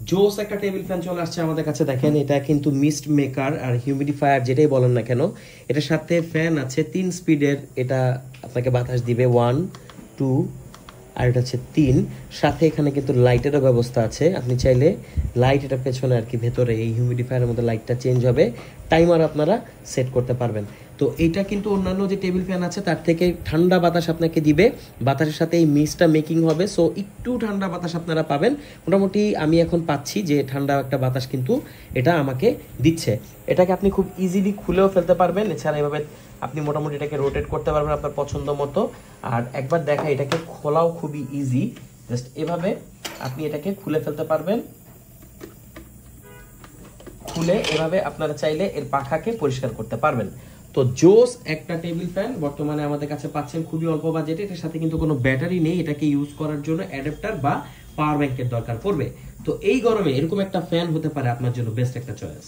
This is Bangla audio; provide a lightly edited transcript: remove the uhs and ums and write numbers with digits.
জোস একটা টেবিল ফ্যান চলে আসছে আমাদের কাছে। দেখেন এটা কিন্তু মিস্ট মেকার আর হিউমিডিফায়ার যেটাই বলেন না কেন, এটার সাথে ফ্যান আছে 3 স্পিডের। এটা আপনাকে বাতাস দিবে 1 2, আর এটা হচ্ছে 3। সাথে এখানে কিন্তু লাইটেরও ব্যবস্থা আছে। আপনি চাইলে লাইট এটা পেছনে আর কি ভেতরে এই হিউমিডিফায়ারের মধ্যে লাইটটা চেঞ্জ হবে, টাইমার আপনারা সেট করতে পারবেন। তো এইটা কিন্তু অন্যান্য যে টেবিল ফ্যান আছে তার থেকে ঠান্ডা বাতাস আপনাকে দিবে, বাতাসের সাথে এই মিস্টটা মেকিং হবে, সো একটু ঠান্ডা বাতাস আপনারা পাবেন। মোটামুটি আমি এখন পাচ্ছি যে ঠান্ডা একটা বাতাস কিন্তু এটা আমাকে দিচ্ছে। এটাকে আপনি খুব ইজিলি খুলেও ফেলতে পারবেন, এছাড়া এভাবে আপনি মোটামুটি এটাকে রোটেট করতে পারবেন আপনার পছন্দ মতো। আর একবার দেখা, এটাকে খোলাও খুবই ইজি, জাস্ট এভাবে আপনি এটাকে খুলে ফেলতে পারবেন। খুলে এভাবে আপনারা চাইলে এর পাখাকে পরিষ্কার করতে পারবেন। তো জোস একটা টেবিল ফ্যান বর্তমানে আমাদের কাছে পাচ্ছেন খুবই অল্প বাজেটে। এটার সাথে কিন্তু কোনো ব্যাটারি নেই, এটাকে ইউজ করার জন্য অ্যাডাপ্টার বা পাওয়ার ব্যাংকের দরকার পড়বে। তো এই গরমে এরকম একটা ফ্যান হতে পারে আপনার জন্য বেস্ট একটা চয়েস।